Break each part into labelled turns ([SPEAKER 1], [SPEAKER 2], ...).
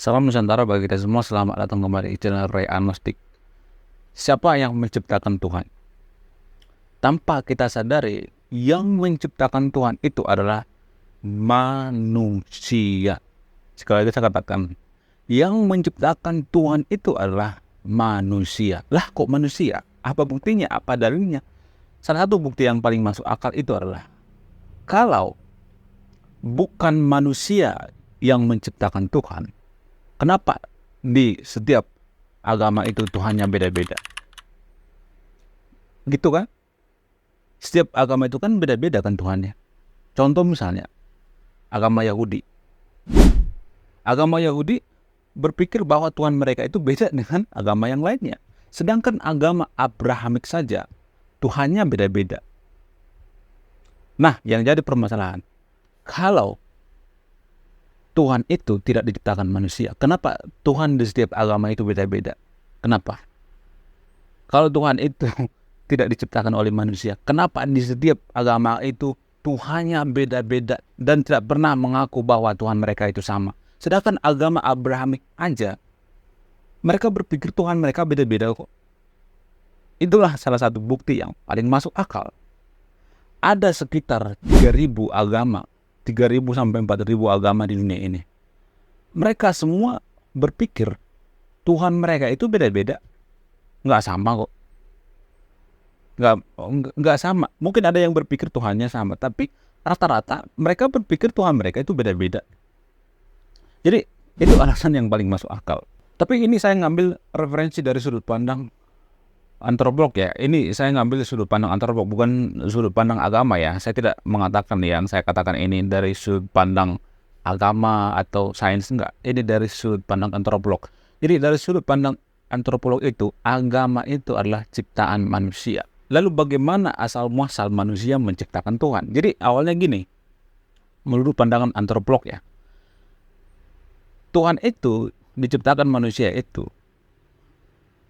[SPEAKER 1] Salam Nusantara bagi kita semua, selamat datang kembali di channel Ray Agnostik. Siapa yang menciptakan Tuhan? Tanpa kita sadari, yang menciptakan Tuhan itu adalah manusia. Sekali lagi saya katakan, yang menciptakan Tuhan itu adalah manusia. Lah kok manusia? Apa buktinya? Apa dalilnya? Salah satu bukti yang paling masuk akal itu adalah kalau bukan manusia yang menciptakan Tuhan, kenapa di setiap agama itu Tuhannya beda-beda? Gitu kan? Setiap agama itu kan beda-beda kan Tuhannya. Contoh misalnya, agama Yahudi. Agama Yahudi berpikir bahwa Tuhan mereka itu beda dengan agama yang lainnya. Sedangkan agama Abrahamik saja, Tuhannya beda-beda. Nah, yang jadi permasalahan, kalau Tuhan itu tidak diciptakan manusia, kenapa Tuhan di setiap agama itu beda-beda? Kenapa? Kalau Tuhan itu tidak diciptakan oleh manusia, kenapa di setiap agama itu Tuhannya beda-beda dan tidak pernah mengaku bahwa Tuhan mereka itu sama? Sedangkan agama Abrahamik aja, mereka berpikir Tuhan mereka beda-beda kok. Itulah salah satu bukti yang paling masuk akal. Ada sekitar 3.000 agama, 3.000 sampai 4.000 agama di dunia ini. Mereka semua berpikir Tuhan mereka itu beda-beda. Nggak sama kok. Nggak sama. Mungkin ada yang berpikir Tuhannya sama, tapi rata-rata mereka berpikir Tuhan mereka itu beda-beda. Jadi itu alasan yang paling masuk akal. Tapi ini saya ngambil referensi dari sudut pandang antropolog ya. Ini saya ngambil sudut pandang antropolog, bukan sudut pandang agama ya. Saya tidak mengatakan yang saya katakan ini dari sudut pandang agama atau sains, enggak. Ini dari sudut pandang antropolog. Jadi dari sudut pandang antropolog itu, agama itu adalah ciptaan manusia. Lalu bagaimana asal muasal manusia menciptakan Tuhan? Jadi awalnya gini, menurut pandangan antropolog ya, Tuhan itu diciptakan manusia itu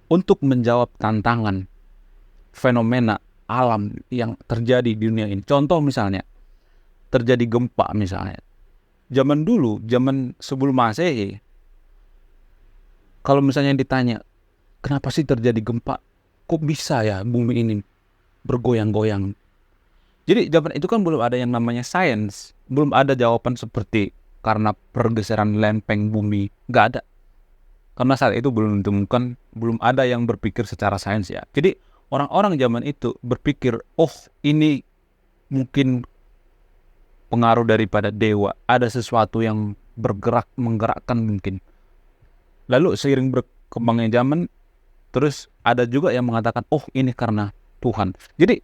[SPEAKER 1] untuk menjawab tantangan fenomena alam yang terjadi di dunia ini. Contoh misalnya, terjadi gempa misalnya. Zaman dulu, zaman sebelum Masehi, kalau misalnya ditanya, kenapa sih terjadi gempa? Kok bisa ya bumi ini bergoyang-goyang? Jadi zaman itu kan belum ada yang namanya sains. Belum ada jawaban seperti karena pergeseran lempeng bumi. Nggak ada. Karena saat itu belum ditemukan, belum ada yang berpikir secara sains ya. Jadi orang-orang zaman itu berpikir, oh ini mungkin pengaruh daripada dewa. Ada sesuatu yang bergerak, menggerakkan mungkin. Lalu seiring berkembangnya zaman, terus ada juga yang mengatakan, oh ini karena Tuhan. Jadi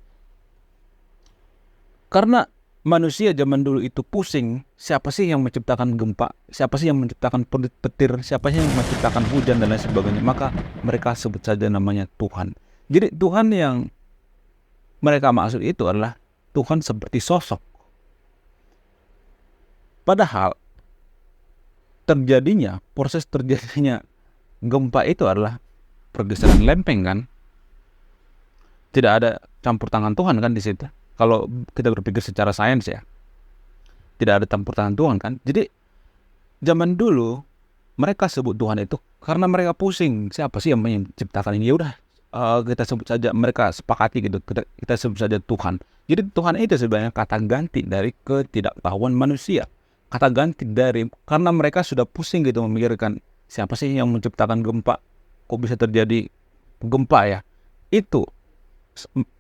[SPEAKER 1] karena manusia zaman dulu itu pusing, siapa sih yang menciptakan gempa, siapa sih yang menciptakan petir, siapa sih yang menciptakan hujan dan lain sebagainya, maka mereka sebut saja namanya Tuhan. Jadi Tuhan yang mereka maksud itu adalah Tuhan seperti sosok. Padahal proses terjadinya gempa itu adalah pergeseran lempeng kan. Tidak ada campur tangan Tuhan kan di situ. Kalau kita berpikir secara sains ya, tidak ada campur tangan Tuhan kan. Jadi zaman dulu mereka sebut Tuhan itu karena mereka pusing. Siapa sih yang menciptakan ini? Ya udah, kita sebut saja, mereka sepakati gitu. Kita sebut saja Tuhan. Jadi Tuhan itu sebenarnya kata ganti dari ketidaktahuan manusia. Kata ganti dari, karena mereka sudah pusing gitu memikirkan siapa sih yang menciptakan gempa? Kok bisa terjadi gempa ya? Itu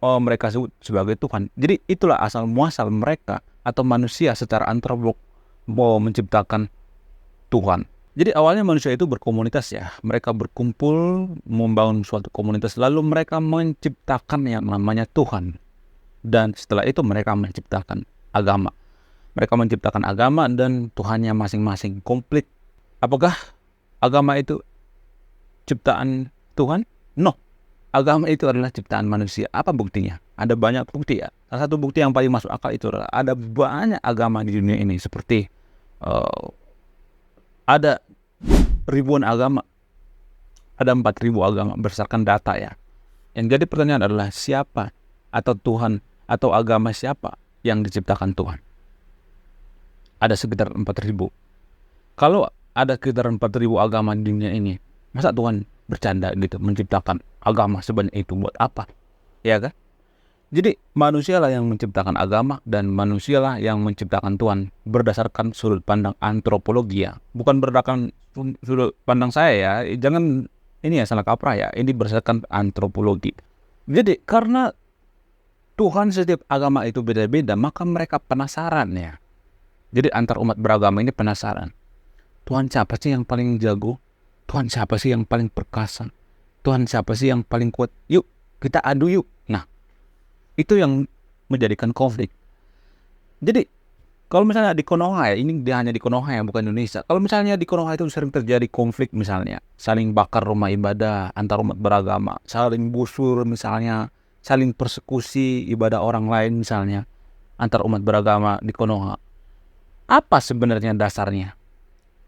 [SPEAKER 1] mereka sebut sebagai Tuhan. Jadi itulah asal muasal mereka atau manusia secara antropolog mau menciptakan Tuhan. Jadi awalnya manusia itu berkomunitas ya. Mereka berkumpul membangun suatu komunitas, lalu mereka menciptakan yang namanya Tuhan. Dan setelah itu mereka menciptakan agama. Mereka menciptakan agama dan Tuhannya masing-masing komplit. Apakah agama itu ciptaan Tuhan? No. Agama itu adalah ciptaan manusia. Apa buktinya? Ada banyak bukti ya. Salah satu bukti yang paling masuk akal itu adalah ada banyak agama di dunia ini. Seperti ada ribuan agama. Ada 4.000 agama berdasarkan data ya. Yang jadi pertanyaan adalah siapa atau Tuhan atau agama siapa yang diciptakan Tuhan? Ada sekitar 4.000. Kalau ada sekitar 4.000 agama di dunia ini. Masa Tuhan bercanda gitu menciptakan agama sebanyak itu buat apa? Ya kan? Jadi manusialah yang menciptakan agama dan manusialah yang menciptakan Tuhan berdasarkan sudut pandang antropologi ya. Bukan berdasarkan sudut pandang saya ya. Jangan ini ya salah kaprah ya. Ini berdasarkan antropologi. Jadi karena Tuhan setiap agama itu beda-beda, maka mereka penasaran ya. Jadi antar umat beragama ini penasaran. Tuhan siapa sih yang paling jago? Tuhan siapa sih yang paling perkasa? Tuhan siapa sih yang paling kuat? Yuk, kita adu yuk. Nah, itu yang menjadikan konflik. Jadi, kalau misalnya di Konoha ya, ini hanya di Konoha ya, bukan Indonesia. Kalau misalnya di Konoha itu sering terjadi konflik misalnya, saling bakar rumah ibadah antar umat beragama, saling busur misalnya, saling persekusi ibadah orang lain misalnya, antar umat beragama di Konoha. Apa sebenarnya dasarnya?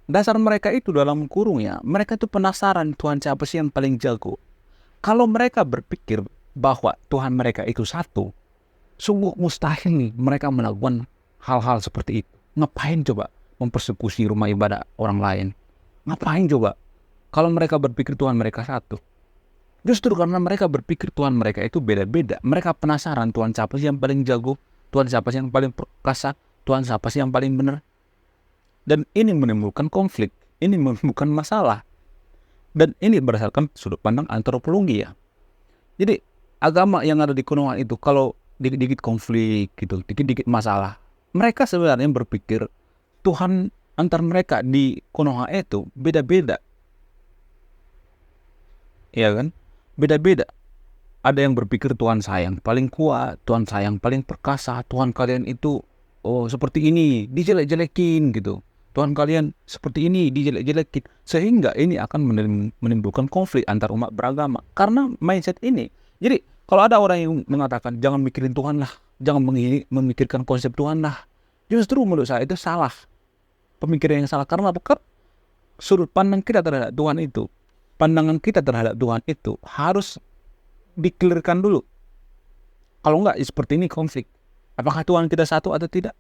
[SPEAKER 1] Dasar mereka itu dalam kurung ya, mereka itu penasaran Tuhan siapa sih yang paling jago. Kalau mereka berpikir bahwa Tuhan mereka itu satu, sungguh mustahil nih mereka melakukan hal-hal seperti itu. Ngapain coba mempersekusi rumah ibadah orang lain? Ngapain coba? Kalau mereka berpikir Tuhan mereka satu. Justru karena mereka berpikir Tuhan mereka itu beda-beda. Mereka penasaran Tuhan siapa sih yang paling jago, Tuhan siapa sih yang paling perkasa, Tuhan siapa sih yang paling benar. Dan ini menimbulkan konflik, ini menimbulkan masalah. Dan ini berdasarkan sudut pandang antropologi ya. Jadi agama yang ada di Konoha itu kalau dikit-dikit konflik gitu, dikit-dikit masalah, mereka sebenarnya berpikir Tuhan antar mereka di Konoha itu beda-beda. Iya kan? Beda-beda. Ada yang berpikir Tuhan saya yang paling kuat, Tuhan saya yang paling perkasa, Tuhan kalian itu seperti ini, dijelek-jelekin gitu. Tuhan kalian seperti ini, dijelek-jelekin. Sehingga ini akan menimbulkan konflik antar umat beragama. Karena mindset ini. Jadi, kalau ada orang yang mengatakan, jangan mikirin Tuhan lah. Jangan memikirkan konsep Tuhan lah. Justru menurut saya itu salah. Pemikiran yang salah. Karena sudut pandang kita terhadap Tuhan itu, pandangan kita terhadap Tuhan itu harus di-clearkan dulu. Kalau enggak, seperti ini konflik. Apakah Tuhan kita satu atau tidak?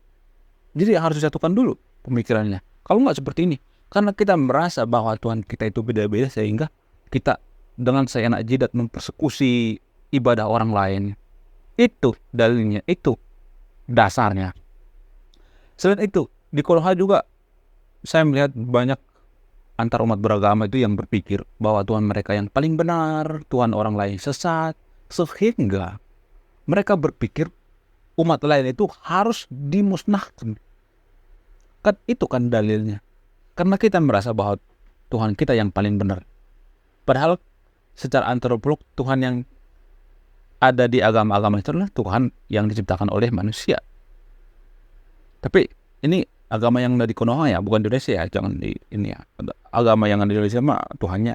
[SPEAKER 1] Jadi harus disatukan dulu pemikirannya. Kalau enggak seperti ini, karena kita merasa bahwa Tuhan kita itu beda-beda sehingga kita dengan seenak jidat mempersekusi ibadah orang lain. Itu dalilnya, itu dasarnya. Selain itu, di Konoha juga saya melihat banyak antar umat beragama itu yang berpikir bahwa Tuhan mereka yang paling benar, Tuhan orang lain sesat, sehingga mereka berpikir umat lain itu harus dimusnahkan. Kan itu kan dalilnya. Karena kita merasa bahwa Tuhan kita yang paling benar. Padahal secara antropolog Tuhan yang ada di agama-agama itu adalah Tuhan yang diciptakan oleh manusia. Tapi ini agama yang ada di Konoha ya, bukan di Indonesia ya. Jangan di ini ya. Agama yang ada di Indonesia mah Tuhannya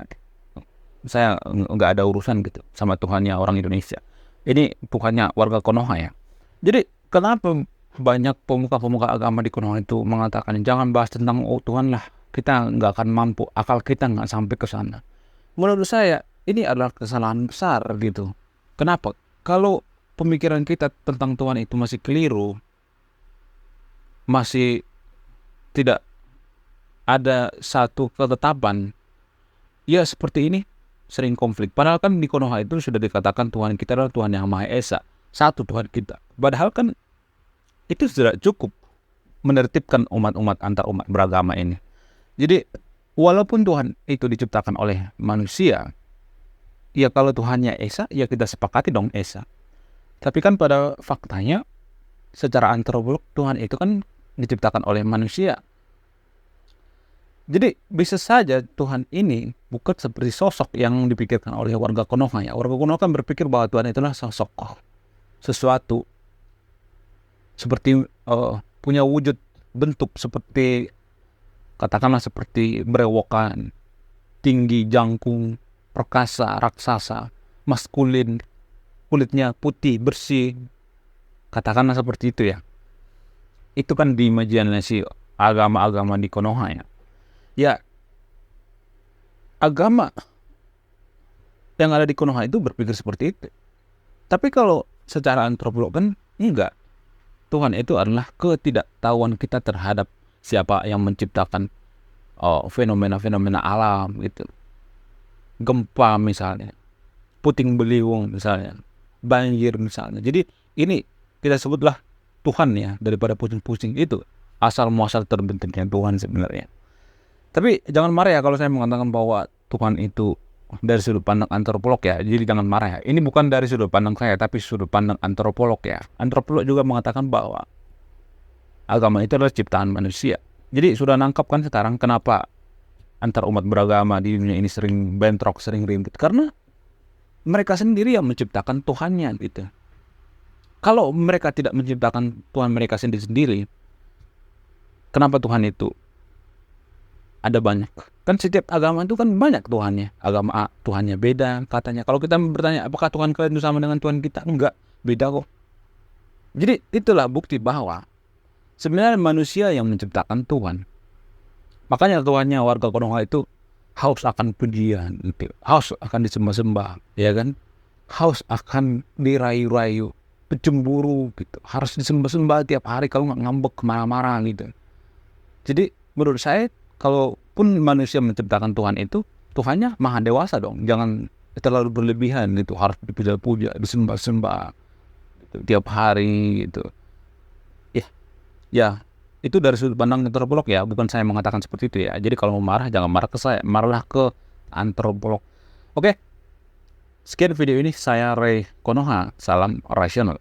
[SPEAKER 1] saya nggak ada urusan gitu sama Tuhannya orang Indonesia. Ini Tuhannya warga Konoha ya. Jadi kenapa banyak pemuka-pemuka agama di Konoha itu mengatakan jangan bahas tentang Tuhan lah, kita nggak akan mampu, akal kita nggak sampai ke sana. Menurut saya ini adalah kesalahan besar gitu. Kenapa? Kalau pemikiran kita tentang Tuhan itu masih keliru, masih tidak ada satu ketetapan, ya seperti ini sering konflik. Padahal kan di Konoha itu sudah dikatakan Tuhan kita adalah Tuhan yang Maha Esa, satu Tuhan kita. Padahal kan itu sudah cukup menertibkan umat-umat antar umat beragama ini. Jadi walaupun Tuhan itu diciptakan oleh manusia, ya kalau Tuhannya Esa, ya kita sepakati dong Esa. Tapi kan pada faktanya secara antropolog Tuhan itu kan diciptakan oleh manusia. Jadi bisa saja Tuhan ini bukan seperti sosok yang dipikirkan oleh warga Konoha ya. Warga Konoha kan berpikir bahwa Tuhan itulah sosok sesuatu seperti punya wujud bentuk seperti katakanlah seperti berewokan, tinggi, jangkung, perkasa, raksasa, maskulin, kulitnya putih, bersih. Katakanlah seperti itu ya. Itu kan di imajinasi agama-agama di Konoha ya. Ya, agama yang ada di Konoha itu berpikir seperti itu. Tapi kalau secara antropolog kan enggak. Tuhan itu adalah ketidaktahuan kita terhadap siapa yang menciptakan fenomena-fenomena alam gitu. Gempa misalnya, puting beliung misalnya, banjir misalnya. Jadi ini kita sebutlah Tuhan ya, daripada pusing-pusing itu asal muasal terbentuknya Tuhan sebenarnya. Tapi jangan marah ya kalau saya mengatakan bahwa Tuhan itu dari sudut pandang antropolog ya. Jadi jangan marah ya. Ini bukan dari sudut pandang saya, tapi sudut pandang antropolog ya. Antropolog juga mengatakan bahwa agama itu adalah ciptaan manusia. Jadi sudah nangkap kan sekarang kenapa antar umat beragama di dunia ini sering bentrok, sering ribut, karena mereka sendiri yang menciptakan Tuhannya gitu. Kalau mereka tidak menciptakan Tuhan mereka sendiri, kenapa Tuhan itu ada banyak? Kan setiap agama itu kan banyak Tuhannya. Agama A Tuhannya beda katanya. Kalau kita bertanya apakah Tuhan kalian itu sama dengan Tuhan kita, enggak, beda kok. Jadi itulah bukti bahwa sebenarnya manusia yang menciptakan Tuhan. Makanya Tuhannya warga Konoha itu haus akan pujian, gitu. Haus akan disembah-sembah, ya kan? Haus akan dirayu-rayu, pecemburu gitu. Harus disembah-sembah tiap hari, kalau nggak ngambek, marah-marah gitu. Jadi menurut saya, kalaupun manusia menciptakan Tuhan itu, Tuhannya maha dewasa dong. Jangan terlalu berlebihan gitu. Harus dipuja-puja, disembah-sembah gitu, tiap hari gitu. Ya, itu dari sudut pandang antropolog ya, bukan saya mengatakan seperti itu ya. Jadi kalau mau marah, jangan marah ke saya, marahlah ke antropolog. Oke, sekian video ini, saya Ray Konoha, salam rasional.